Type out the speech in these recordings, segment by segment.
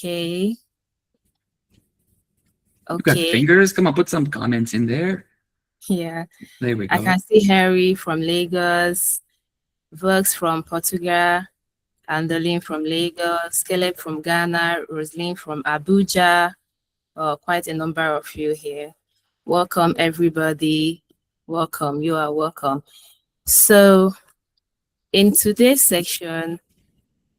Okay. You got fingers? Come on, put some comments in there. Yeah. There we go. I can see Harry from Lagos, Vuk from Portugal, Andeline from Lagos, Caleb from Ghana, Rosaline from Abuja. Quite a number of you here. Welcome, everybody. Welcome. You are welcome. So, in today's section,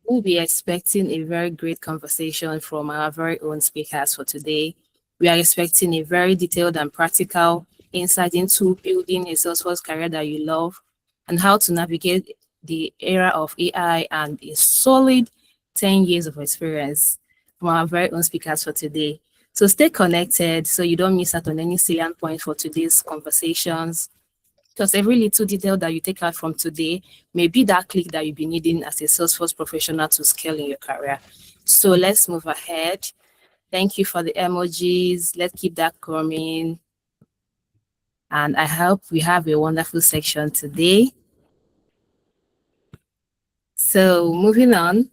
we'll be expecting a very great conversation from our very own speakers for today. We are expecting a very detailed and practical insight into building a Salesforce career that you love and how to navigate the era of AI and a solid 10 years of experience from our very own speakers for today. So stay connected so you don't miss out on any salient points for today's conversations. Because every little detail that you take out from today may be that click that you'll be needing as a Salesforce professional to scale in your career. So let's move ahead. Thank you for the emojis. Let's keep that coming. And I hope we have a wonderful section today. So moving on,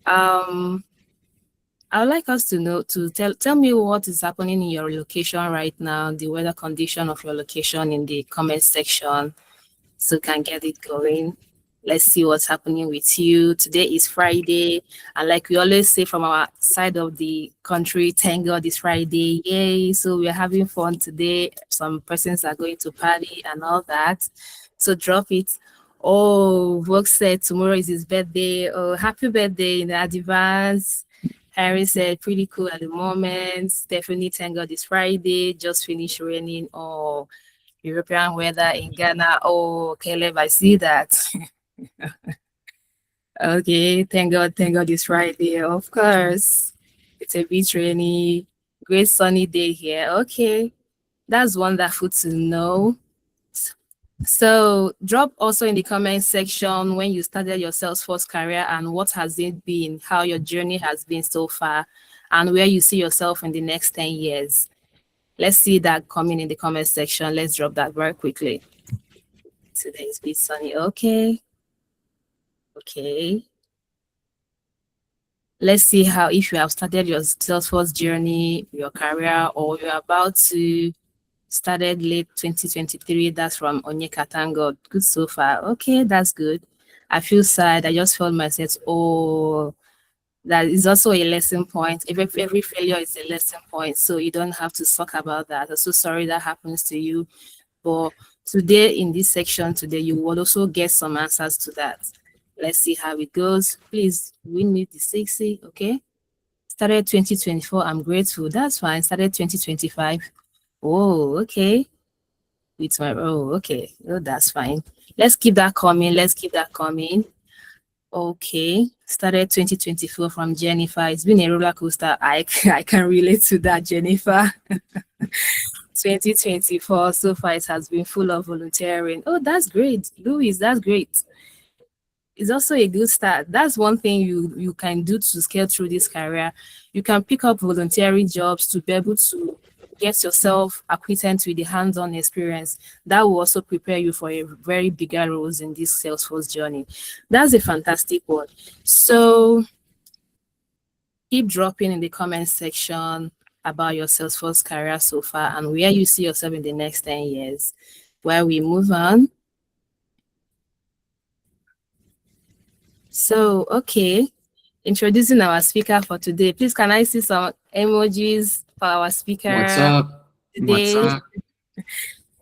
I would like us to know, tell me what is happening in your location right now, the weather condition of your location in the comment section, so can get it going. Let's see what's happening with you. Today is Friday, and like we always say from our side of the country, thank God it's Friday, yay! So we're having fun today. Some persons are going to party and all that. So drop it. Oh, Vuk said tomorrow is his birthday. Oh, happy birthday in advance. Harry said, pretty cool at the moment. Stephanie, thank God it's Friday. Just finished raining. Oh, European weather in Ghana. Oh, Caleb, I see that. Okay, thank God it's Friday. Of course. It's a bit rainy, great sunny day here. Okay, that's wonderful to know. So drop also in the comment section when you started your Salesforce career and what has it been, how your journey has been so far, and where you see yourself in the next 10 years. Let's see that coming in the comment section. Let's drop that very quickly. Today is bit sunny. Okay. Okay. Let's see how, if you have started your Salesforce journey, your career, or you're about to started late 2023. That's from Onyeka. Thank God. Good so far. Okay, that's good. I feel sad. I just felt myself, oh, that is also a lesson point. Every failure is a lesson point. So you don't have to talk about that. I'm so sorry that happens to you. But today, in this section today, you will also get some answers to that. Let's see how it goes. Please win me the 60, okay? Started 2024. I'm grateful. That's fine. Started 2025. Oh, okay. With my, oh, okay. Oh, that's fine. Let's keep that coming. Let's keep that coming. Okay. Started 2024 from Jennifer. It's been a roller coaster. I can relate to that, Jennifer. 2024 so far, it has been full of volunteering. Oh, that's great. Louis, that's great. It's also a good start. That's one thing you can do to scale through this career. You can pick up volunteering jobs to be able to get yourself acquainted with the hands-on experience. That will also prepare you for a very bigger roles in this Salesforce journey. That's a fantastic one. So keep dropping in the comment section about your Salesforce career so far and where you see yourself in the next 10 years. While we move on. So, okay, introducing our speaker for today. Please, can I see some emojis for our speaker? What's up? Today? What's up?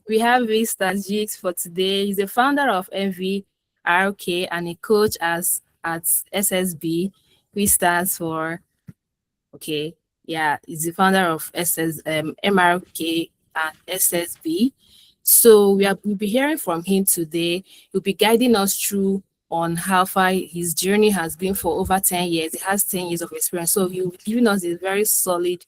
We have Vuk Stajić for today. He's the founder of MVRK and a coach at SSB, which stands for, okay, yeah, he's the founder of MRK and SSB. So we'll be hearing from him today. He'll be guiding us through on how far his journey has been for over 10 years. He has 10 years of experience. So he'll be giving us a very solid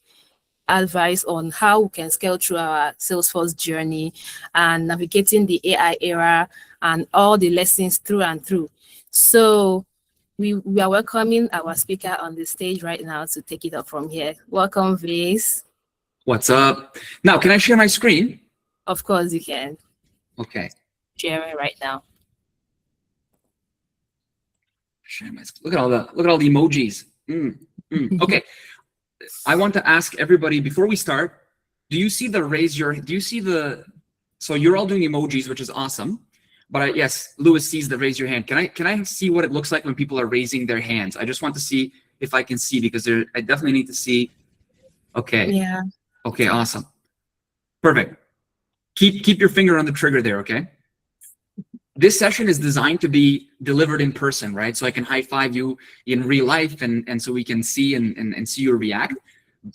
advice on how we can scale through our Salesforce journey and navigating the AI era and all the lessons through and through. So we are welcoming our speaker on the stage right now to take it up from here. Welcome, Vuk. What's up? Now, can I share my screen? Of course you can. Okay. Sharing right now. Share my screen. Look at all the emojis. Okay. I want to ask everybody before we start, do you see the so you're all doing emojis, which is awesome. But yes, Lewis sees the raise your hand. Can I see what it looks like when people are raising their hands? I just want to see if I can see, because I definitely need to see. Okay. Yeah. Okay, awesome. Perfect. Keep your finger on the trigger there, okay? This session is designed to be delivered in person, right? So I can high five you in real life, and so we can see and see you react.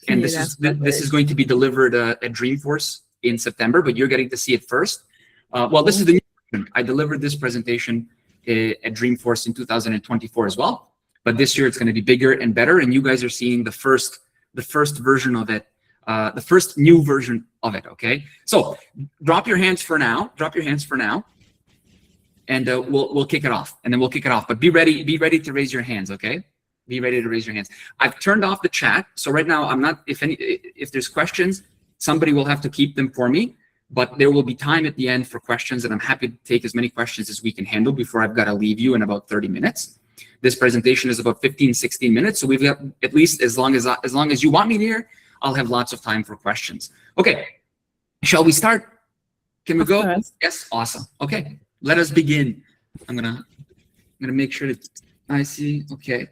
And Yeah, this is going to be delivered at Dreamforce in September, but you're getting to see it first. Well, this is the new version. I delivered this presentation at Dreamforce in 2024 as well, but this year it's going to be bigger and better, and you guys are seeing the first version of it, the first new version of it. Okay, so drop your hands for now. Drop your hands for now. And we'll kick it off, and then we'll kick it off. But be ready to raise your hands, okay? Be ready to raise your hands. I've turned off the chat, so right now I'm not. If there's questions, somebody will have to keep them for me. But there will be time at the end for questions, and I'm happy to take as many questions as we can handle before I've got to leave you in about 30 minutes. This presentation is about 15, 16 minutes, so we've got at least as long as you want me here. I'll have lots of time for questions. Okay, shall we start? Can we go? Course. Yes, awesome. Okay. Let us begin. I'm gonna make sure that I see. Okay,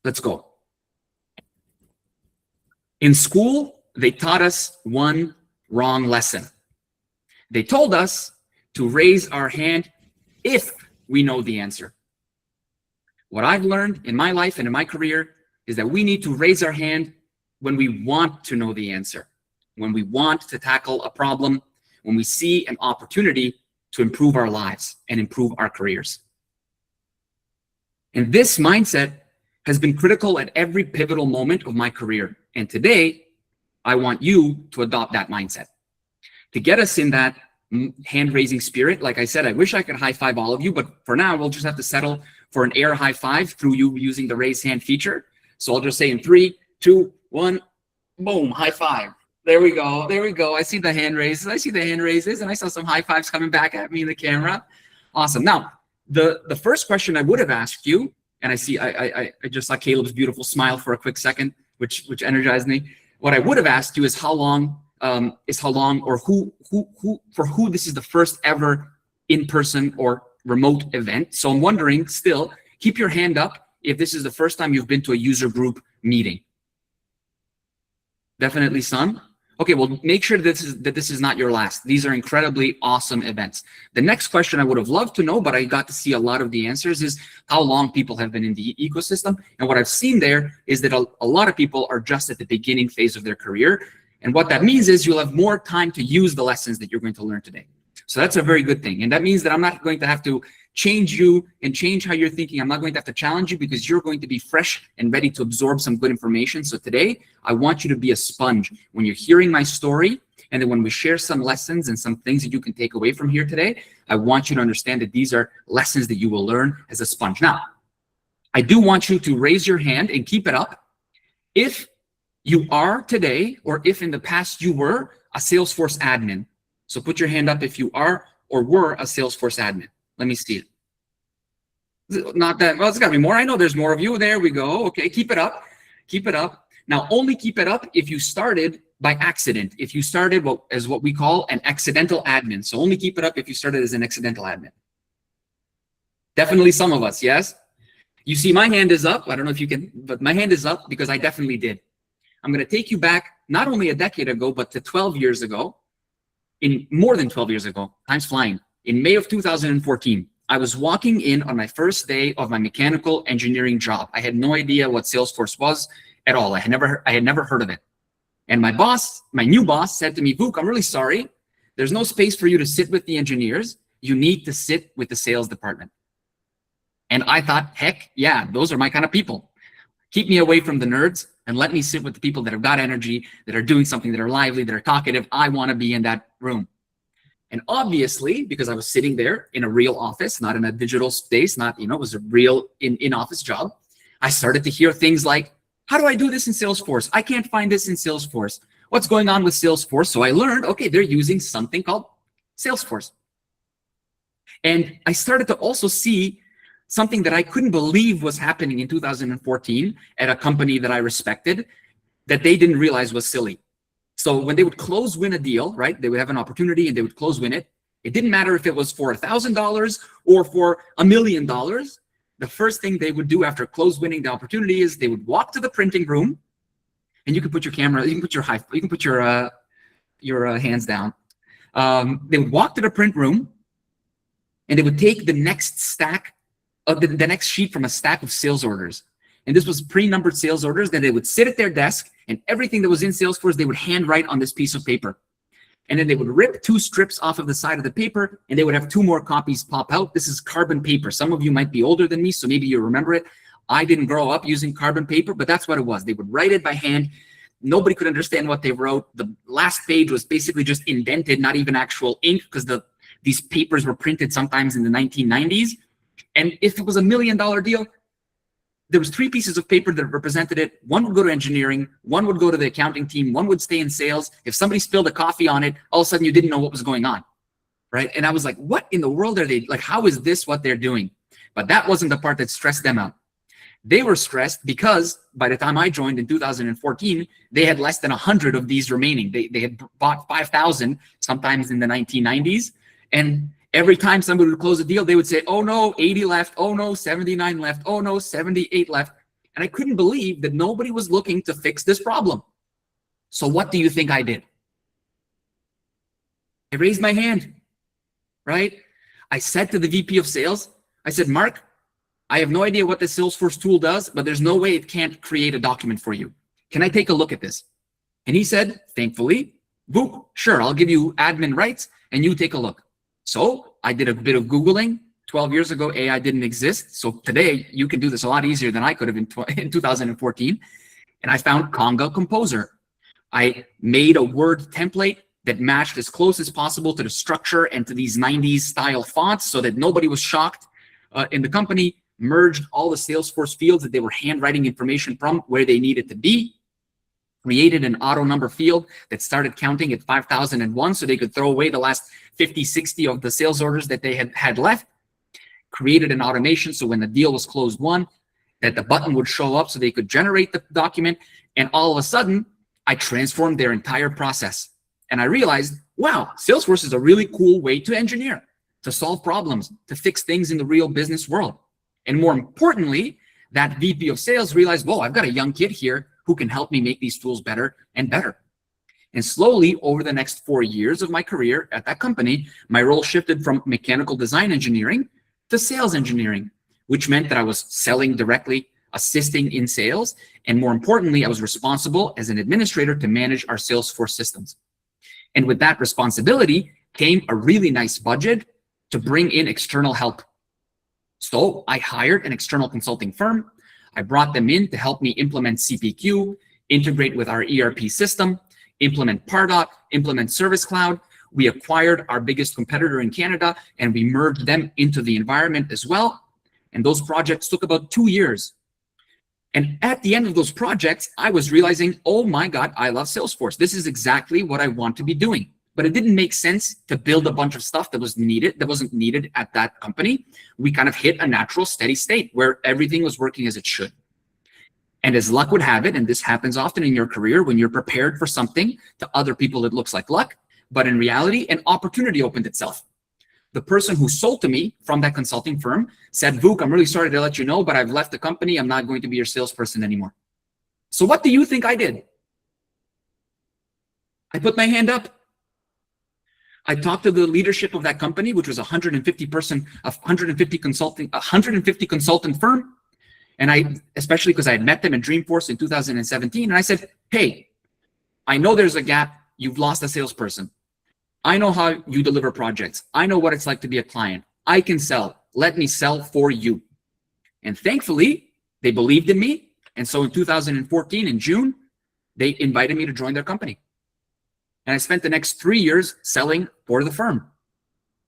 let's go. In school, they taught us one wrong lesson. They told us to raise our hand if we know the answer. What I've learned in my life and in my career is that we need to raise our hand when we want to know the answer, when we want to tackle a problem, when we see an opportunity to improve our lives and improve our careers. And this mindset has been critical at every pivotal moment of my career. And today, I want you to adopt that mindset. To get us in that hand-raising spirit, like I said, I wish I could high five all of you, but for now, we'll just have to settle for an air high five through you using the raise hand feature. So I'll just say in 3, 2, 1, boom, high five. There we go. There we go. I see the hand raises. And I saw some high fives coming back at me in the camera. Awesome. Now, the first question I would have asked you, and I see I just saw Caleb's beautiful smile for a quick second, which energized me. What I would have asked you is how long or who for who this is the first ever in-person or remote event. So I'm wondering still, keep your hand up if this is the first time you've been to a user group meeting. Definitely some. Okay, well, make sure that this is not your last. These are incredibly awesome events. The next question I would have loved to know, but I got to see a lot of the answers, is how long people have been in the ecosystem. And what I've seen there is that a lot of people are just at the beginning phase of their career. And what that means is you'll have more time to use the lessons that you're going to learn today. So that's a very good thing. And that means that I'm not going to have to change you and change how you're thinking. I'm not going to have to challenge you because you're going to be fresh and ready to absorb some good information. So today, I want you to be a sponge. When you're hearing my story, and then when we share some lessons and some things that you can take away from here today, I want you to understand that these are lessons that you will learn as a sponge. Now, I do want you to raise your hand and keep it up if you are today, or if in the past you were a Salesforce admin. So put your hand up if you are or were a Salesforce admin. Let me see it. Not that, well, it's got to be more. I know there's more of you. There we go. Okay, keep it up. Keep it up. Now, only keep it up if you started by accident. If you started as what we call an accidental admin. So only keep it up if you started as an accidental admin. Definitely some of us, yes? You see my hand is up. I don't know if you can, but my hand is up because I definitely did. I'm going to take you back not only a decade ago, but to 12 years ago. In more than 12 years ago, time's flying. In May of 2014, I was walking in on my first day of my mechanical engineering job. I had no idea what Salesforce was at all. I had never heard of it. And my boss, my new boss, said to me, "Vuk, I'm really sorry. There's no space for you to sit with the engineers. You need to sit with the sales department." And I thought, heck yeah, those are my kind of people. Keep me away from the nerds and let me sit with the people that have got energy, that are doing something, that are lively, that are talkative. I want to be in that room. And obviously, because I was sitting there in a real office, not in a digital space, it was a real in-office job, I started to hear things like, how do I do this in Salesforce? I can't find this in Salesforce. What's going on with Salesforce? So I learned, okay, they're using something called Salesforce. And I started to also see something that I couldn't believe was happening in 2014 at a company that I respected, that they didn't realize was silly. So when they would close win a deal, right, they would have an opportunity and they would close win it. It didn't matter if it was for $1,000 or for $1 million. The first thing they would do after close winning the opportunity is they would walk to the printing room, and you can put your camera, you can put your hands down. They would walk to the print room, and they would take the next stack of the next sheet from a stack of sales orders. And this was pre-numbered sales orders that they would sit at their desk, and everything that was in Salesforce, they would handwrite on this piece of paper. And then they would rip 2 strips off of the side of the paper, and they would have 2 more copies pop out. This is carbon paper. Some of you might be older than me, so maybe you remember it. I didn't grow up using carbon paper, but that's what it was. They would write it by hand. Nobody could understand what they wrote. The last page was basically just indented, not even actual ink, because these papers were printed sometimes in the 1990s. And if it was $1 million deal, there was 3 pieces of paper that represented it. 1 would go to engineering, 1 would go to the accounting team, 1 would stay in sales. If somebody spilled a coffee on it, all of a sudden you didn't know what was going on, right? And I was like, what in the world are they, like, how is this what they're doing? But that wasn't the part that stressed them out. They were stressed because by the time I joined in 2014, they had less than 100 of these remaining. They had bought 5,000 sometimes in the 1990s. And every time somebody would close a deal, they would say, oh no, 80 left. Oh no, 79 left. Oh no, 78 left. And I couldn't believe that nobody was looking to fix this problem. So what do you think I did? I raised my hand, right? I said to the VP of sales, I said, Mark, I have no idea what the Salesforce tool does, but there's no way it can't create a document for you. Can I take a look at this? And he said, thankfully, Vuk, sure, I'll give you admin rights and you take a look. So I did a bit of Googling. 12 years ago, AI didn't exist. So today you can do this a lot easier than I could have in 2014. And I found Conga Composer. I made a Word template that matched as close as possible to the structure and to these 90s style fonts so that nobody was shocked in the company, merged all the Salesforce fields that they were handwriting information from where they needed to be, created an auto number field that started counting at 5,001 so they could throw away the last 50, 60 of the sales orders that they had left, created an automation so when the deal was closed won, that the button would show up so they could generate the document. And all of a sudden, I transformed their entire process. And I realized, wow, Salesforce is a really cool way to engineer, to solve problems, to fix things in the real business world. And more importantly, that VP of sales realized, whoa, I've got a young kid here who can help me make these tools better and better. And slowly, over the next 4 years of my career at that company, my role shifted from mechanical design engineering to sales engineering, which meant that I was selling directly, assisting in sales, and more importantly, I was responsible as an administrator to manage our Salesforce systems. And with that responsibility came a really nice budget to bring in external help. So I hired an external consulting firm. I brought them in to help me implement CPQ, integrate with our ERP system, implement Pardot, implement Service Cloud. We acquired our biggest competitor in Canada and we merged them into the environment as well. And those projects took about 2 years. And at the end of those projects, I was realizing, oh my God, I love Salesforce. This is exactly what I want to be doing. But it didn't make sense to build a bunch of stuff that wasn't needed at that company. We kind of hit a natural steady state where everything was working as it should. And as luck would have it, and this happens often in your career, when you're prepared for something, to other people it looks like luck, but in reality, an opportunity opened itself. The person who sold to me from that consulting firm said, Vuk, I'm really sorry to let you know, but I've left the company. I'm not going to be your salesperson anymore. So what do you think I did? I put my hand up. I talked to the leadership of that company, which was a 150 consultant firm. And I, especially because I had met them in Dreamforce in 2017. And I said, hey, I know there's a gap. You've lost a salesperson. I know how you deliver projects. I know what it's like to be a client. I can sell. Let me sell for you. And thankfully, they believed in me. And so in 2014, in June, they invited me to join their company. And I spent the next 3 years selling for the firm.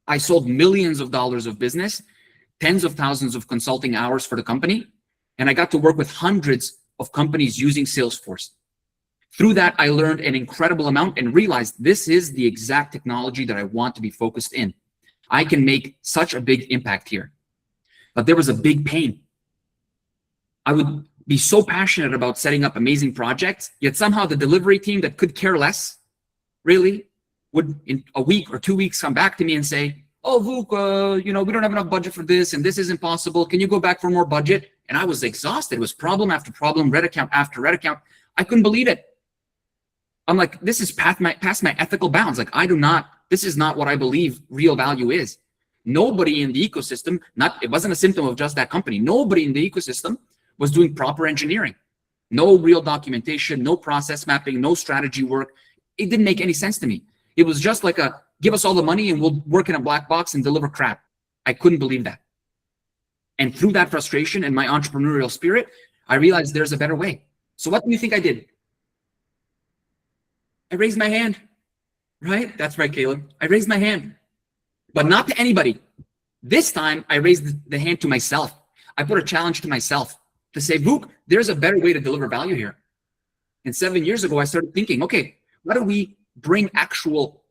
I sold millions of dollars of business, tens of thousands of consulting hours for the company. And I got to work with hundreds of companies using Salesforce. Through that, I learned an incredible amount and realized this is the exact technology that I want to be focused in. I can make such a big impact here. but there was a big pain. I would be so passionate about setting up amazing projects, yet somehow the delivery team that could care less, really, would in a week or 2 weeks come back to me and say, oh, Vuk, you know, we don't have enough budget for this, and this isn't possible. Can you go back for more budget? And I was exhausted. It was problem after problem, red account after red account. I couldn't believe it. I'm like, this is past my ethical bounds. Like, this is not what I believe real value is. Nobody in the ecosystem, it wasn't a symptom of just that company. Nobody in the ecosystem was doing proper engineering. No real documentation, no process mapping, no strategy work. It didn't make any sense to me. It was just like give us all the money and we'll work in a black box and deliver crap. I couldn't believe that. And through that frustration and my entrepreneurial spirit, I realized there's a better way. So what do you think I did? I raised my hand, right? That's right, Caleb. I raised my hand, but not to anybody. This time I raised the hand to myself. I put a challenge to myself to say, Vuk, there's a better way to deliver value here. And 7 years ago, I started thinking, okay, how do we bring actual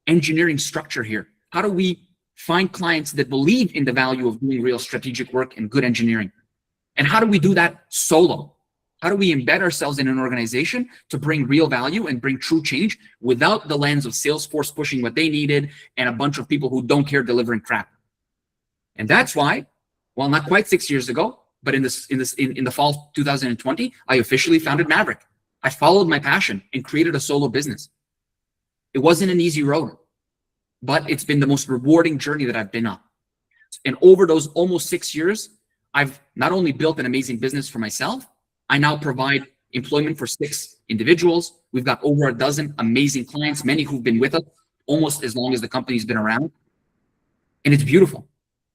engineering structure here? How do we find clients that believe in the value of doing real strategic work and good engineering? And how do we do that solo? How do we embed ourselves in an organization to bring real value and bring true change without the lens of Salesforce pushing what they needed and a bunch of people who don't care delivering crap? And that's why, well, not quite 6 years ago, but in the fall 2020, I officially founded Maverick. I followed my passion and created a solo business. It wasn't an easy road, but it's been the most rewarding journey that I've been on. And over those almost 6 years, I've not only built an amazing business for myself, I now provide employment for 6 individuals. We've got over a dozen amazing clients, many who've been with us almost as long as the company's been around. And it's beautiful.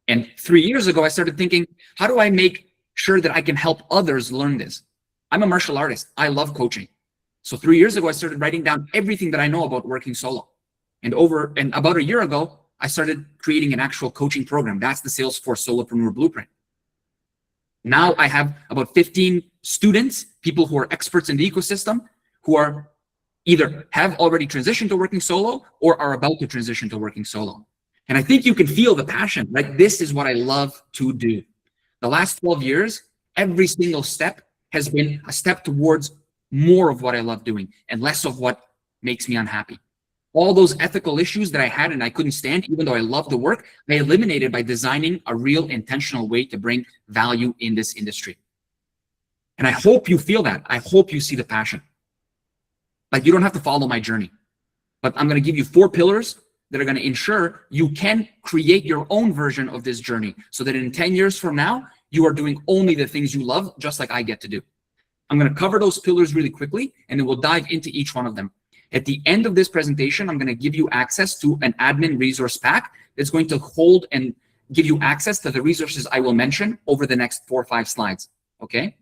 And 3 years ago, I started thinking, how do I make sure that I can help others learn this? I'm a martial artist. I love coaching. So 3 years ago, I started writing down everything that I know about working solo. And about a year ago, I started creating an actual coaching program. That's the Salesforce Solopreneur Blueprint. Now I have about 15 students, people who are experts in the ecosystem, who are either have already transitioned to working solo or are about to transition to working solo. And I think you can feel the passion. Like, this is what I love to do. The last 12 years, every single step has been a step towards more of what I love doing and less of what makes me unhappy. All those ethical issues that I had and I couldn't stand, even though I love the work, I eliminated by designing a real intentional way to bring value in this industry. And I hope you feel that. I hope you see the passion. Like, you don't have to follow my journey, but I'm going to give you 4 pillars that are going to ensure you can create your own version of this journey so that in 10 years from now, you are doing only the things you love, just like I get to do. I'm going to cover those pillars really quickly, and then we'll dive into each one of them. At the end of this presentation, I'm going to give you access to an admin resource pack that's going to hold and give you access to the resources I will mention over the next 4 or 5 slides. Okay?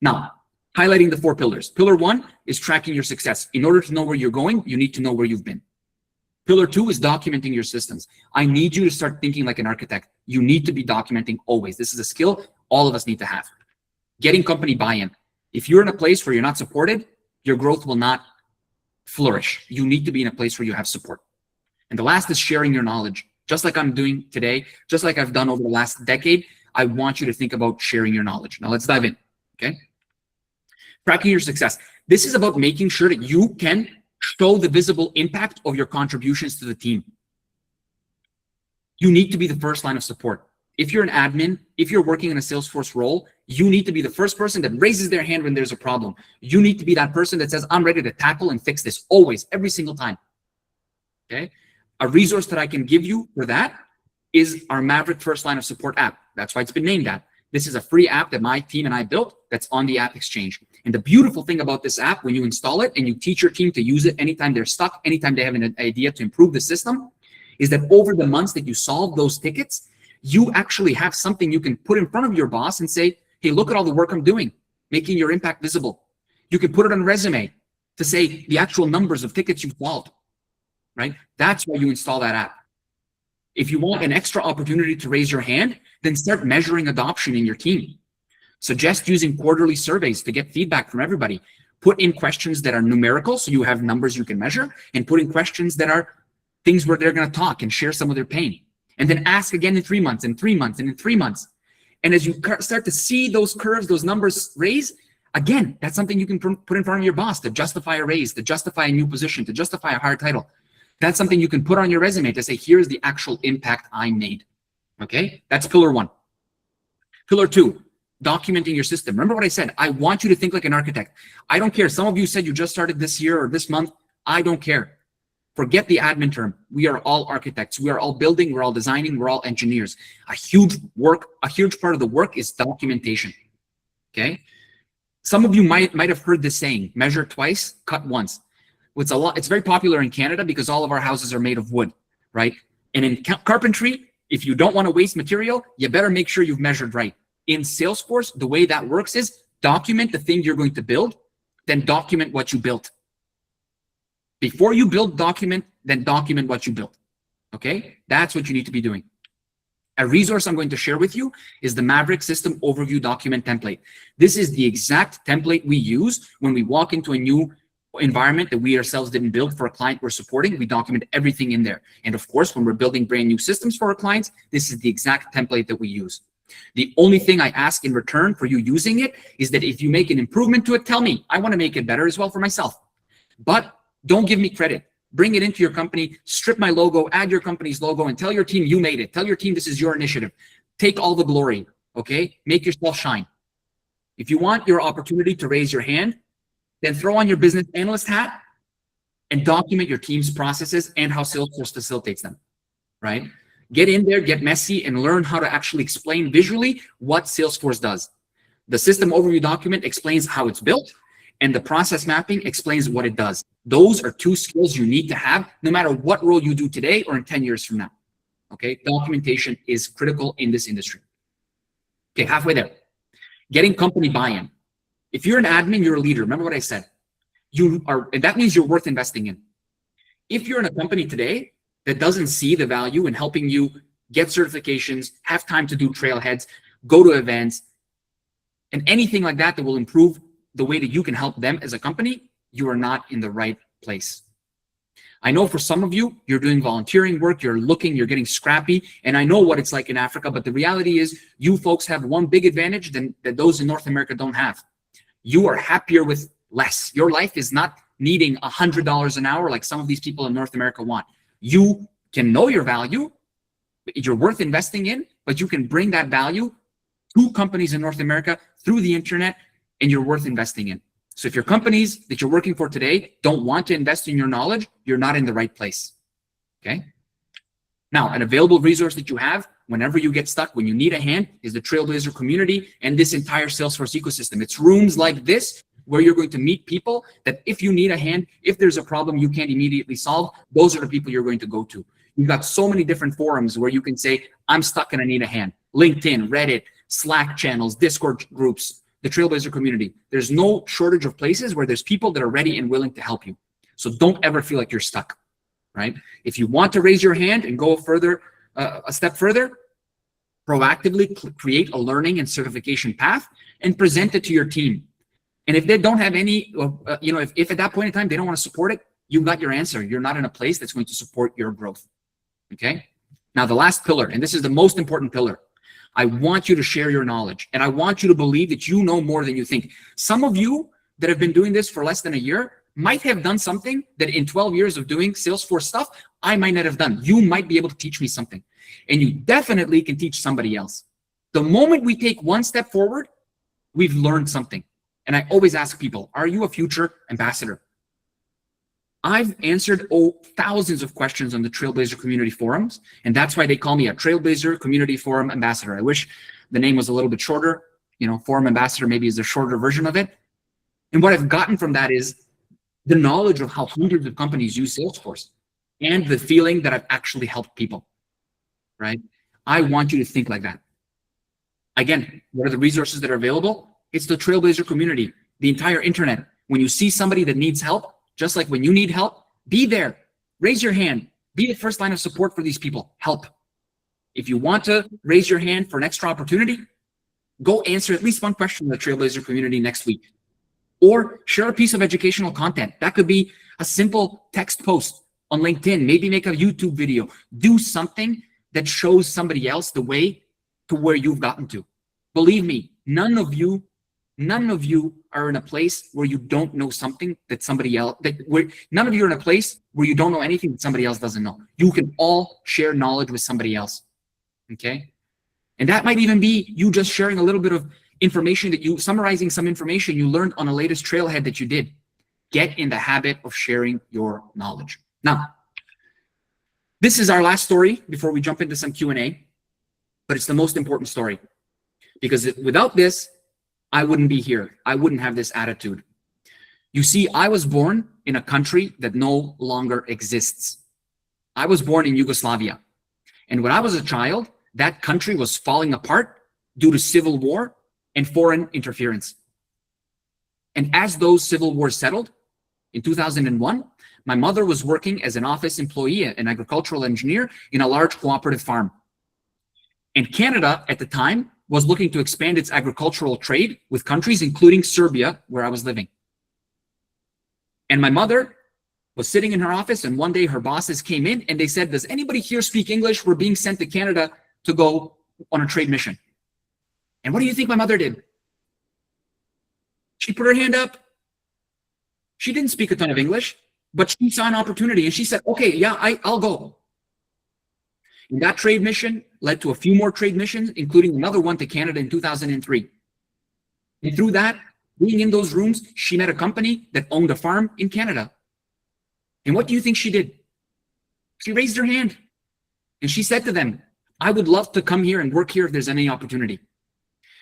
Now, highlighting the 4 pillars. Pillar 1 is tracking your success. In order to know where you're going, you need to know where you've been. Pillar 2 is documenting your systems. I need you to start thinking like an architect. You need to be documenting always. This is a skill all of us need to have. Getting company buy-in. If you're in a place where you're not supported, your growth will not flourish. You need to be in a place where you have support. And the last is sharing your knowledge. Just like I'm doing today, just like I've done over the last decade, I want you to think about sharing your knowledge. Now let's dive in, okay? Tracking your success. This is about making sure that you can show the visible impact of your contributions to the team. You need to be the first line of support. If you're an admin, if you're working in a Salesforce role, you need to be the first person that raises their hand when there's a problem. You need to be that person that says, I'm ready to tackle and fix this, always, every single time. Okay? A resource that I can give you for that is our Maverick First Line of Support app. That's why it's been named that. This is a free app that my team and I built that's on the App Exchange. And the beautiful thing about this app, when you install it and you teach your team to use it anytime they're stuck, anytime they have an idea to improve the system, is that over the months that you solve those tickets, you actually have something you can put in front of your boss and say, hey, look at all the work I'm doing, making your impact visible. You can put it on a resume to say the actual numbers of tickets you've solved, right? That's why you install that app. If you want an extra opportunity to raise your hand, then start measuring adoption in your team. Suggest using quarterly surveys to get feedback from everybody. Put in questions that are numerical so you have numbers you can measure, and put in questions that are things where they're going to talk and share some of their pain. And then ask again in 3 months, and 3 months, and in 3 months. And as you start to see those curves, those numbers raise, again, that's something you can put in front of your boss to justify a raise, to justify a new position, to justify a higher title. That's something you can put on your resume to say, here's the actual impact I made. Okay, that's pillar one. Pillar two, documenting your system. Remember what I said? I want you to think like an architect. I don't care. Some of you said you just started this year or this month. I don't care. Forget the admin term. We are all architects. We are all building. We're all designing. We're all engineers. A huge part of the work is documentation. Okay. Some of you might have heard this saying, measure twice, cut once. It's very popular in Canada because all of our houses are made of wood, right? And in carpentry, if you don't want to waste material, you better make sure you've measured right. In Salesforce, the way that works is document the thing you're going to build, then document what you built. Before you build, document, then document what you built. Okay? That's what you need to be doing. A resource I'm going to share with you is the Maverick System Overview Document Template. This is the exact template we use when we walk into a new environment that we ourselves didn't build for a client we're supporting. We document everything in there. And of course, when we're building brand new systems for our clients, this is the exact template that we use. The only thing I ask in return for you using it is that if you make an improvement to it, tell me. I want to make it better as well for myself. But don't give me credit. Bring it into your company, strip my logo, add your company's logo, and tell your team you made it. Tell your team this is your initiative. Take all the glory, okay? Make yourself shine. If you want your opportunity to raise your hand, then throw on your business analyst hat and document your team's processes and how Salesforce facilitates them, right? Get in there, get messy, and learn how to actually explain visually what Salesforce does. The system overview document explains how it's built, and the process mapping explains what it does. Those are two skills you need to have no matter what role you do today or in 10 years from now. Okay, documentation is critical in this industry. Okay, halfway there. Getting company buy-in. If you're an admin, you're a leader. Remember what I said. And that means you're worth investing in. If you're in a company today that doesn't see the value in helping you get certifications, have time to do trailheads, go to events, and anything like that that will improve the way that you can help them as a company, you are not in the right place. I know for some of you, you're doing volunteering work, you're looking, you're getting scrappy, and I know what it's like in Africa, but the reality is you folks have one big advantage that those in North America don't have. You are happier with less. Your life is not needing $100 an hour like some of these people in North America want. You can know your value, you're worth investing in, but you can bring that value to companies in North America through the internet, and you're worth investing in. So if your companies that you're working for today don't want to invest in your knowledge, you're not in the right place, okay? Now, an available resource that you have whenever you get stuck, when you need a hand, is the Trailblazer community and this entire Salesforce ecosystem. It's rooms like this where you're going to meet people that if you need a hand, if there's a problem you can't immediately solve, those are the people you're going to go to. You've got so many different forums where you can say, I'm stuck and I need a hand. LinkedIn, Reddit, Slack channels, Discord groups, the Trailblazer community. There's no shortage of places where there's people that are ready and willing to help you. So don't ever feel like you're stuck, right? If you want to raise your hand and go further, a step further, proactively create a learning and certification path and present it to your team. And if they don't have any, if at that point in time they don't want to support it, you've got your answer. You're not in a place that's going to support your growth, okay? Now, the last pillar, and this is the most important pillar, I want you to share your knowledge, and I want you to believe that you know more than you think. Some of you that have been doing this for less than a year might have done something that in 12 years of doing Salesforce stuff, I might not have done. You might be able to teach me something, and you definitely can teach somebody else. The moment we take one step forward, we've learned something. And I always ask people, are you a future ambassador? I've answered thousands of questions on the Trailblazer community forums, and that's why they call me a Trailblazer Community Forum Ambassador. I wish the name was a little bit shorter. Forum Ambassador maybe is a shorter version of it. And what I've gotten from that is the knowledge of how hundreds of companies use Salesforce and the feeling that I've actually helped people, right? I want you to think like that. Again, what are the resources that are available? It's the Trailblazer community, the entire internet. When you see somebody that needs help, just like when you need help, be there, raise your hand, be the first line of support for these people, help. If you want to raise your hand for an extra opportunity, go answer at least one question in the Trailblazer community next week. Or share a piece of educational content. That could be a simple text post on LinkedIn, maybe make a YouTube video. Do something that shows somebody else the way to where you've gotten to. Believe me, none of you are in a place where you don't know something that somebody else, none of you are in a place where you don't know anything that somebody else doesn't know. You can all share knowledge with somebody else, okay? And that might even be you just sharing a little bit of information summarizing some information you learned on a latest trailhead that you did. Get in the habit of sharing your knowledge. Now, this is our last story before we jump into some Q&A, but it's the most important story because without this, I wouldn't be here. I wouldn't have this attitude. You see, I was born in a country that no longer exists. I was born in Yugoslavia. And when I was a child, that country was falling apart due to civil war and foreign interference. And as those civil wars settled, in 2001, my mother was working as an office employee, an agricultural engineer in a large cooperative farm. And Canada at the time was looking to expand its agricultural trade with countries, including Serbia, where I was living. And my mother was sitting in her office, and one day her bosses came in and they said, does anybody here speak English? We're being sent to Canada to go on a trade mission. And what do you think my mother did? She put her hand up. She didn't speak a ton of English, but she saw an opportunity and she said, okay, yeah, I'll go. And that trade mission led to a few more trade missions, including another one to Canada in 2003. And through that, being in those rooms, she met a company that owned a farm in Canada. And what do you think she did? She raised her hand and she said to them, I would love to come here and work here if there's any opportunity.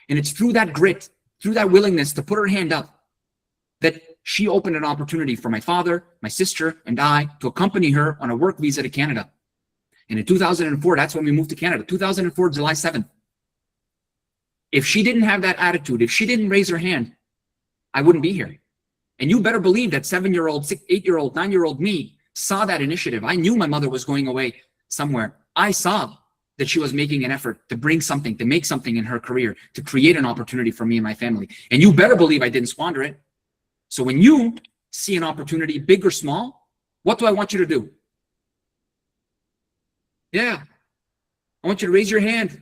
And it's through that grit, through that willingness to put her hand up, that she opened an opportunity for my father, my sister, and I to accompany her on a work visa to Canada. And in 2004, that's when we moved to Canada, 2004, July 7th. If she didn't have that attitude, if she didn't raise her hand, I wouldn't be here. And you better believe that 7-year-old, 8-year-old, 9-year-old me saw that initiative. I knew my mother was going away somewhere. I saw that she was making an effort to bring something, to make something in her career, to create an opportunity for me and my family. And you better believe I didn't squander it. So when you see an opportunity, big or small, what do I want you to do? Yeah, I want you to raise your hand.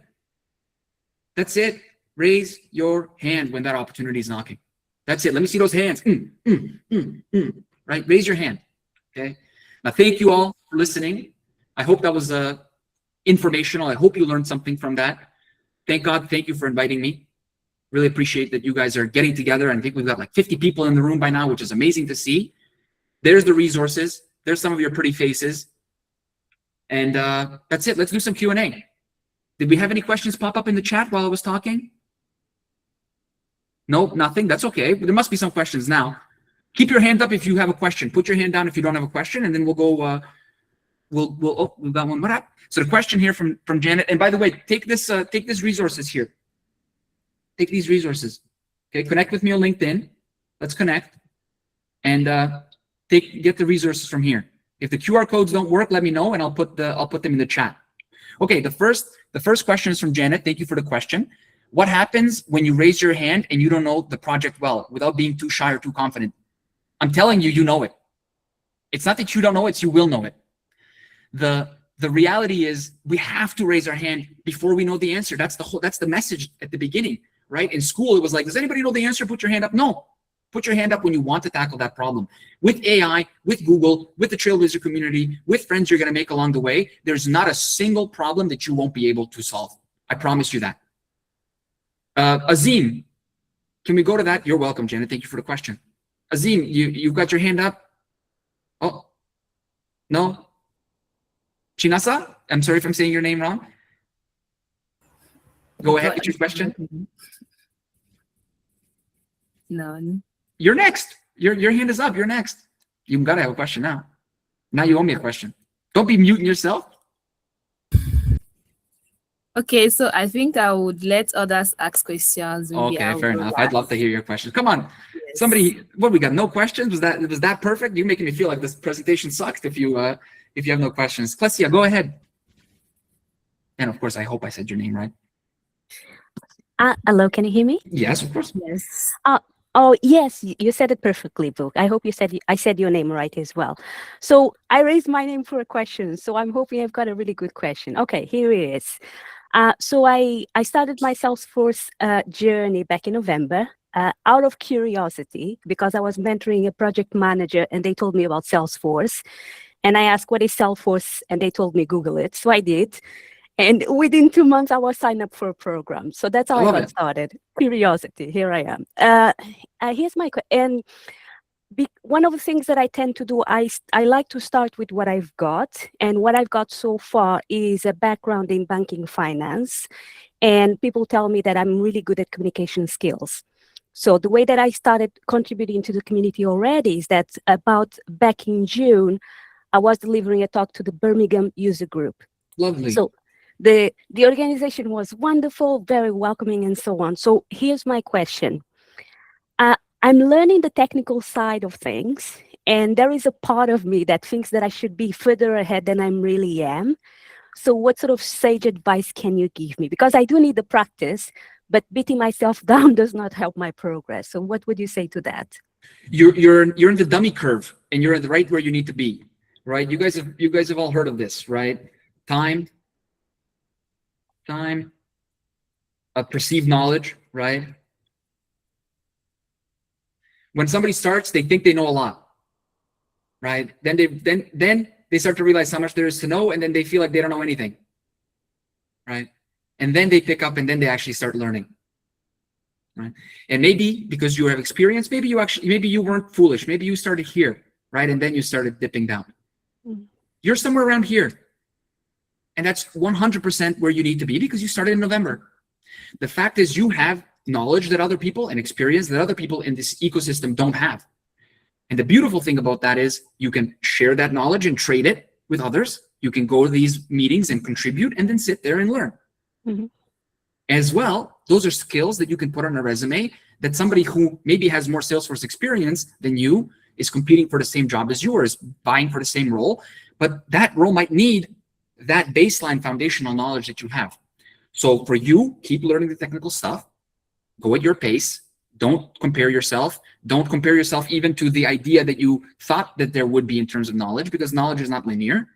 That's it. Raise your hand when that opportunity is knocking. That's it. Let me see those hands. Right? Raise your hand. Okay. Now, thank you all for listening. I hope that was informational. I hope you learned something from that. Thank God. Thank you for inviting me. Really appreciate that you guys are getting together. And I think we've got like 50 people in the room by now, which is amazing to see. There's the resources. There's some of your pretty faces. And that's it. Let's do some Q&A. Did we have any questions pop up in the chat while I was talking? No, nothing. That's okay. But there must be some questions now. Keep your hand up if you have a question. Put your hand down if you don't have a question, and then we'll go. We've got one. So the question here from Janet. And by the way, take these resources here. Take these resources. Okay, connect with me on LinkedIn. Let's connect, and get the resources from here. If the QR codes don't work, let me know, and I'll put them in the chat. Okay, the first question is from Janet. Thank you for the question. What happens when you raise your hand and you don't know the project well without being too shy or too confident? I'm telling you, you know it. It's not that you don't know it, you will know it. The reality is we have to raise our hand before we know the answer. That's the message at the beginning, right? In school, it was like, does anybody know the answer? Put your hand up. No. Put your hand up when you want to tackle that problem. With AI, with Google, with the Trailblazer community, with friends you're going to make along the way, there's not a single problem that you won't be able to solve. I promise you that. Azim, can we go to that? You're welcome, Janet. Thank you for the question. Azim, you've got your hand up. Oh, no. Chinasa, I'm sorry if I'm saying your name wrong. Go ahead with your question. None. You're next. Your hand is up. You're next. You gotta have a question now. Now you owe me a question. Don't be muting yourself. Okay, so I think I would let others ask questions. Okay, fair enough. I'd love to hear your questions. Come on. Yes. Somebody, what, we got no questions? Was that perfect? You're making me feel like this presentation sucked if you have no questions. Klesia, go ahead. And of course, I hope I said your name right. Hello, can you hear me? Yes, of course. Yes. Oh, yes, you said it perfectly, Vuk. I hope I said your name right as well. So I raised my name for a question, so I'm hoping I've got a really good question. Okay, here it is. So I started my Salesforce journey back in November out of curiosity, because I was mentoring a project manager and they told me about Salesforce. And I asked, what is Salesforce? And they told me, Google it. So I did. And within 2 months, I was signed up for a program. So that's how I got started. Curiosity, here I am. Here's my question. One of the things that I tend to do, I like to start with what I've got. And what I've got so far is a background in banking finance. And people tell me that I'm really good at communication skills. So the way that I started contributing to the community already is that about back in June, I was delivering a talk to the Birmingham user group. Lovely. So the organization was wonderful, very welcoming, and so on. So here's my question. I'm learning the technical side of things, and there is a part of me that thinks that I should be further ahead than I really am. So what sort of sage advice can you give me? Because I do need the practice, but beating myself down does not help my progress. So what would you say to that? You're in the dummy curve, and you're right where you need to be, right? You guys have all heard of this, right? Time, perceived knowledge, right? When somebody starts, they think they know a lot, right? Then they start to realize how much there is to know, and then they feel like they don't know anything, right? And then they pick up, and then they actually start learning, right? And maybe because you have experience, maybe you weren't foolish. Maybe you started here, right? And then you started dipping down. You're somewhere around here. And that's 100% where you need to be, because you started in November. The fact is, you have knowledge that other people and experience that other people in this ecosystem don't have. And the beautiful thing about that is you can share that knowledge and trade it with others. You can go to these meetings and contribute and then sit there and learn. As well, those are skills that you can put on a resume, that somebody who maybe has more Salesforce experience than you is competing for the same job as you, or is vying for the same role, but that role might need that baseline foundational knowledge that you have. So for you, keep learning the technical stuff, go at your pace, don't compare yourself. Don't compare yourself even to the idea that you thought that there would be in terms of knowledge, because knowledge is not linear.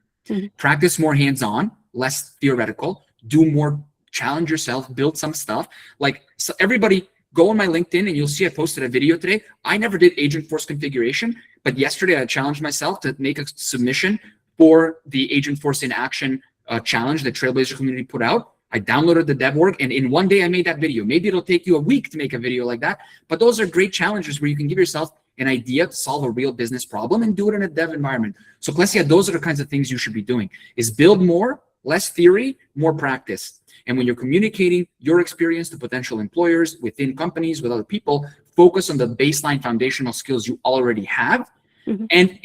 Practice more hands-on, less theoretical, do more, challenge yourself, build some stuff. Like, so everybody go on my LinkedIn and you'll see I posted a video today. I never did Agentforce configuration, but yesterday I challenged myself to make a submission for the Agentforce in Action challenge that Trailblazer Community put out. I downloaded the dev org, and in one day I made that video. Maybe it'll take you a week to make a video like that, but those are great challenges where you can give yourself an idea to solve a real business problem and do it in a dev environment. So Klesia, those are the kinds of things you should be doing, is build more, less theory, more practice. And when you're communicating your experience to potential employers, within companies, with other people, focus on the baseline foundational skills you already have, and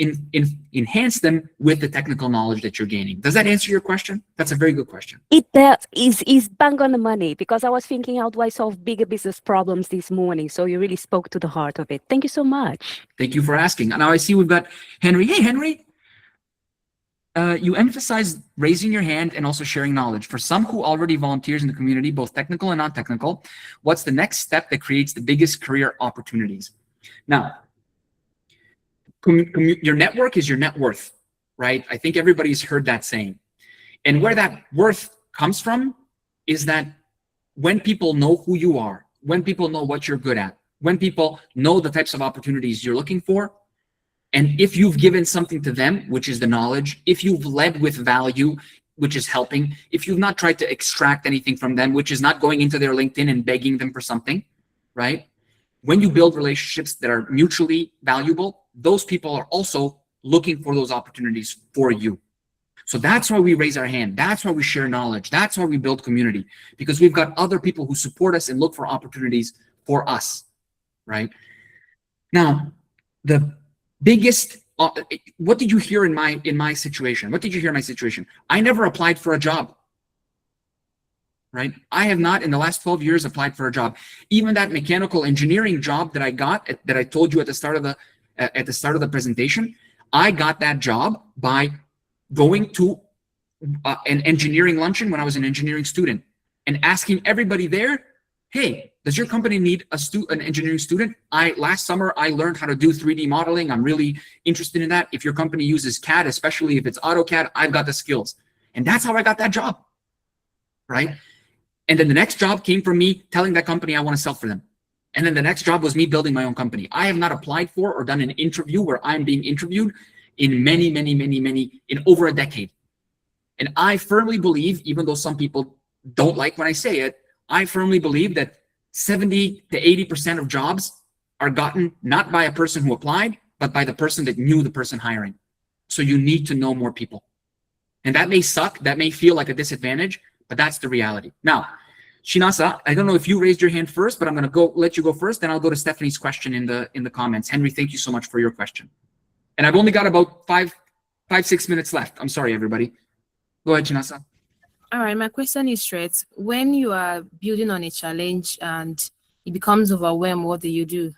enhance them with the technical knowledge that you're gaining. Does that answer your question? That's a very good question. It is bang on the money, because I was thinking, how do I solve bigger business problems this morning? So you really spoke to the heart of it. Thank you so much. Thank you for asking. Now I see we've got Henry. Hey, Henry. You emphasize raising your hand and also sharing knowledge. For some who already volunteers in the community, both technical and non-technical, what's the next step that creates the biggest career opportunities? Now, your network is your net worth, right? I think everybody's heard that saying. And where that worth comes from is that when people know who you are, when people know what you're good at, when people know the types of opportunities you're looking for, and if you've given something to them, which is the knowledge, if you've led with value, which is helping, if you've not tried to extract anything from them, which is not going into their LinkedIn and begging them for something, right? When you build relationships that are mutually valuable, those people are also looking for those opportunities for you. So that's why we raise our hand. That's why we share knowledge. That's why we build community, because we've got other people who support us and look for opportunities for us, right? Now, the biggest, what did you hear in my situation? What did you hear in my situation? I never applied for a job, right? I have not in the last 12 years applied for a job. Even that mechanical engineering job that I got, that I told you at the start of the presentation, I got that job by going to an engineering luncheon when I was an engineering student and asking everybody there, hey, does your company need an engineering student? Last summer, I learned how to do 3D modeling. I'm really interested in that. If your company uses CAD, especially if it's AutoCAD, I've got the skills. And that's how I got that job, right? And then the next job came from me telling that company I want to sell for them. And then the next job was me building my own company. I have not applied for or done an interview where I'm being interviewed in in over a decade. And I firmly believe, even though some people don't like when I say it, I firmly believe that 70 to 80% of jobs are gotten not by a person who applied, but by the person that knew the person hiring. So you need to know more people. And that may suck, that may feel like a disadvantage, but that's the reality. Now, Shinasa, I don't know if you raised your hand first, but I'm going to let you go first. Then I'll go to Stephanie's question in the comments. Henry, thank you so much for your question. And I've only got about 6 minutes left. I'm sorry, everybody. Go ahead, Shinasa. All right, my question is straight. When you are building on a challenge and it becomes overwhelmed, what do you do?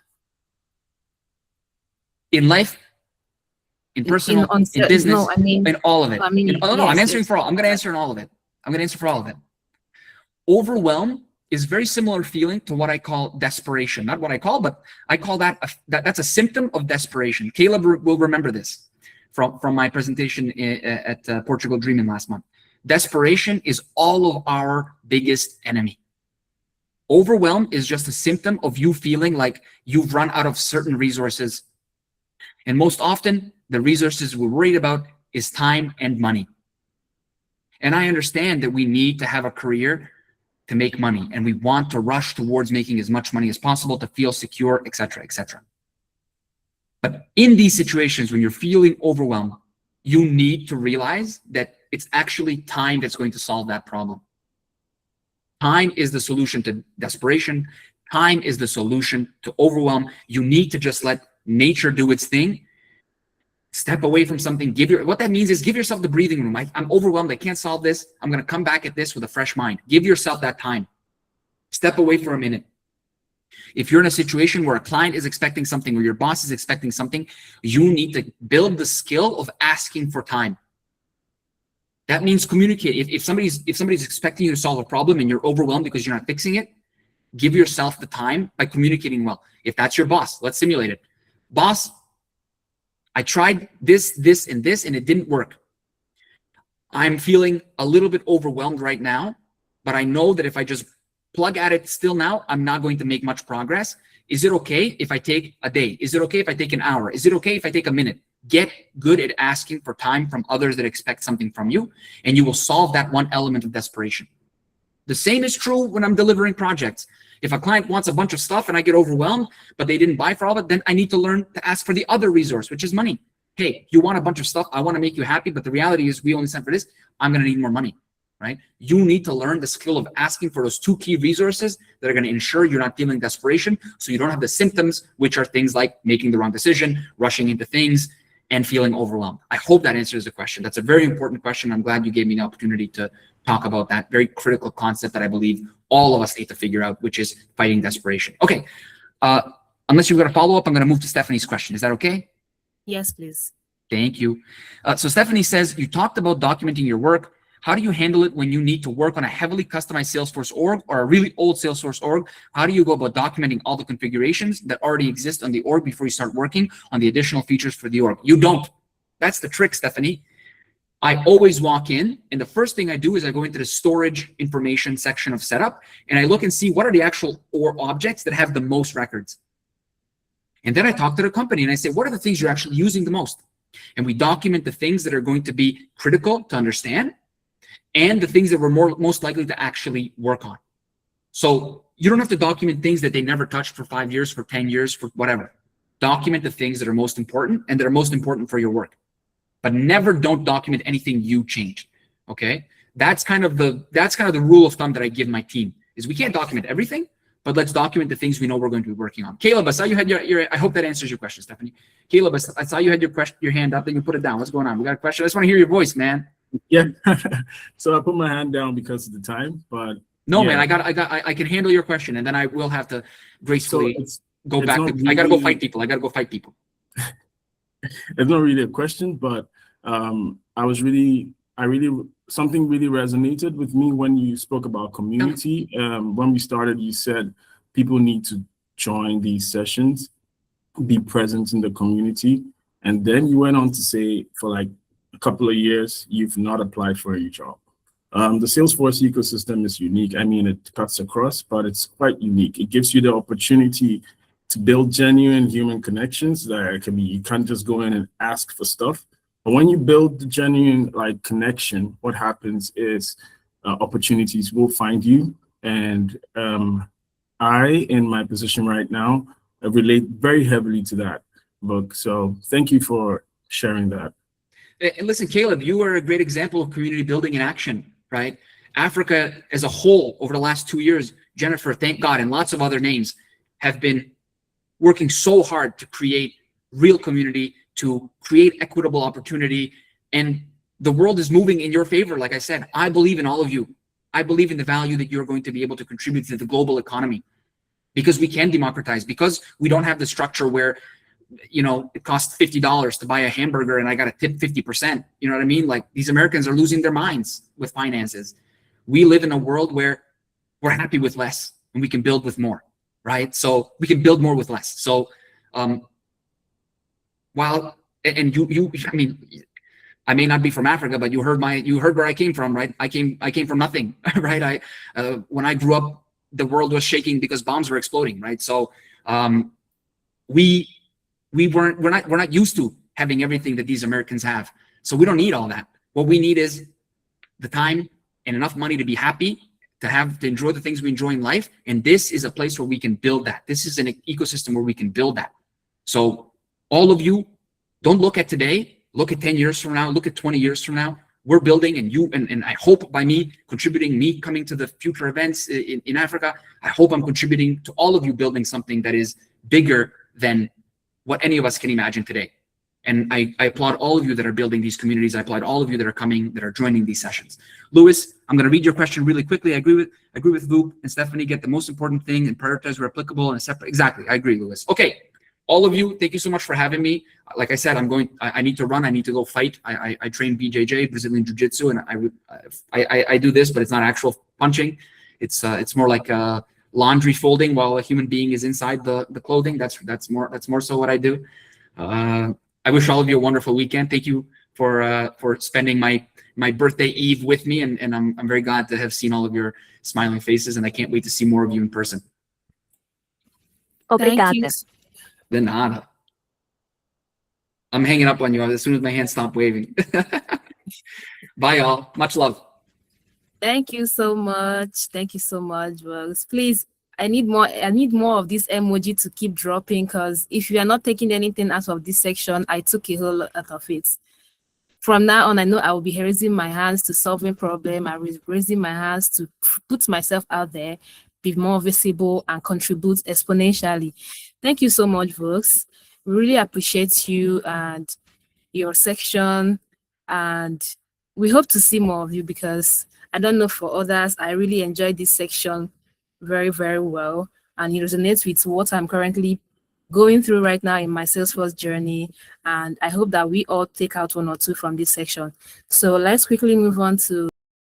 In life, in personal, in business, no, I mean, in all of it. I mean, I'm answering for all. I'm going to answer in all of it. I'm going to answer for all of it. Overwhelm is very similar feeling to what I call desperation. Not what I call, but I call that's a symptom of desperation. Caleb will remember this from my presentation at Portugal Dreaming last month. Desperation is all of our biggest enemy. Overwhelm is just a symptom of you feeling like you've run out of certain resources. And most often, the resources we're worried about is time and money. And I understand that we need to have a career to make money, and we want to rush towards making as much money as possible to feel secure, etc., etc. But in these situations, when you're feeling overwhelmed, you need to realize that it's actually time that's going to solve that problem. Time is the solution to desperation. Time is the solution to overwhelm. You need to just let nature do its thing. Step away from something. What that means is give yourself the breathing room. I'm overwhelmed. I can't solve this. I'm going to come back at this with a fresh mind. Give yourself that time. Step away for a minute. If you're in a situation where a client is expecting something or your boss is expecting something, you need to build the skill of asking for time. That means communicate. If somebody's expecting you to solve a problem and you're overwhelmed because you're not fixing it, give yourself the time by communicating well. If that's your boss, let's simulate it. Boss, I tried this, and this, and it didn't work. I'm feeling a little bit overwhelmed right now, but I know that if I just plug at it still now, I'm not going to make much progress. Is it okay if I take a day? Is it okay if I take an hour? Is it okay if I take a minute? Get good at asking for time from others that expect something from you, and you will solve that one element of desperation. The same is true when I'm delivering projects. If a client wants a bunch of stuff and I get overwhelmed, but they didn't buy for all of it, then I need to learn to ask for the other resource, which is money. Hey, you want a bunch of stuff? I want to make you happy, but the reality is we only sent for this. I'm going to need more money, right? You need to learn the skill of asking for those two key resources that are going to ensure you're not feeling desperation, so you don't have the symptoms, which are things like making the wrong decision, rushing into things, and feeling overwhelmed. I hope that answers the question. That's a very important question. I'm glad you gave me the opportunity to talk about that very critical concept that I believe all of us need to figure out, which is fighting desperation. Okay, unless you've got a follow-up, I'm going to move to Stephanie's question. Is that okay? Yes, please. Thank you. So Stephanie says, you talked about documenting your work. How do you handle it when you need to work on a heavily customized Salesforce org or a really old Salesforce org? How do you go about documenting all the configurations that already exist on the org before you start working on the additional features for the org? You don't. That's the trick, Stephanie. I always walk in, and the first thing I do is I go into the storage information section of setup, and I look and see what are the actual org objects that have the most records. And then I talk to the company and I say, what are the things you're actually using the most? And we document the things that are going to be critical to understand and the things that we're most likely to actually work on. So you don't have to document things that they never touched for 5 years, for 10 years, for whatever. Document the things that are most important and that are most important for your work. But never don't document anything you changed. Okay? That's kind of the rule of thumb that I give my team is we can't document everything, but let's document the things we know we're going to be working on. Caleb, I saw you had your I hope that answers your question, Stephanie. Caleb, I saw you had your hand up, then you put it down. What's going on? We got a question. I just want to hear your voice, man. Yeah. So I put my hand down because of the time, but no, yeah. man, I can handle your question, and then I will have to gracefully go back. Really, I gotta go fight people. It's not really a question, but something really resonated with me when you spoke about community. When we started, you said people need to join these sessions, be present in the community. And then you went on to say for like a couple of years, you've not applied for any job. The Salesforce ecosystem is unique. I mean, it cuts across, but it's quite unique. It gives you the opportunity to build genuine human connections that can be, you can't just go in and ask for stuff. But when you build the genuine like connection, what happens is opportunities will find you. And I, in my position right now, I relate very heavily to that book. So thank you for sharing that. And listen, Caleb, you are a great example of community building in action, right? Africa as a whole over the last 2 years, Jennifer, thank God, and lots of other names have been working so hard to create real community, to create equitable opportunity. And the world is moving in your favor. Like I said, I believe in all of you. I believe in the value that you're going to be able to contribute to the global economy, because we can democratize, because we don't have the structure where, you know, it costs $50 to buy a hamburger and I got to tip 50%. You know what I mean? Like, these Americans are losing their minds with finances. We live in a world where we're happy with less and we can build with more, right? So we can build more with less. So while, and you, I mean, I may not be from Africa, but you heard where I came from, right? I came from nothing, right? When I grew up, the world was shaking because bombs were exploding, right? So we're not used to having everything that these Americans have. So we don't need all that. What we need is the time and enough money to be happy, to enjoy the things we enjoy in life. And this is a place where we can build that. This is an ecosystem where we can build that. So all of you, don't look at today, look at 10 years from now, look at 20 years from now. We're building, and you, and I hope by me contributing, me coming to the future events in Africa, I hope I'm contributing to all of you building something that is bigger than what any of us can imagine today. And I applaud all of you that are building these communities. I applaud all of you that are coming, that are joining these sessions. Louis, I'm going to read your question really quickly. I agree with Vuk and Stephanie. Get the most important thing and prioritize where applicable and separate. Exactly. I agree, Louis. Okay. All of you, thank you so much for having me. Like I said, I need to run. I need to go fight. I train BJJ, Brazilian Jiu-Jitsu, and I do this, but it's not actual punching. It's more like laundry folding while a human being is inside the clothing. That's more so what I do. I wish all of you a wonderful weekend. Thank you for spending my birthday eve with me, and I'm very glad to have seen all of your smiling faces, and I can't wait to see more of you in person. Obrigada. De nada. I'm hanging up on you as soon as my hands stop waving. Bye, y'all. Much love. Thank you so much. Thank you so much, Bugs. Please, I need more of this emoji to keep dropping, because if you are not taking anything out of this section, I took a whole lot out of it. From now on, I know I will be raising my hands to solving problem. I will be raising my hands to put myself out there, be more visible, and contribute exponentially. Thank you so much, Vuk. We really appreciate you and your section, and we hope to see more of you, because I don't know for others, I really enjoyed this section very, very well, and it resonates with what I'm currently going through right now in my Salesforce journey, and I hope that we all take out one or two from this section. So let's quickly move on to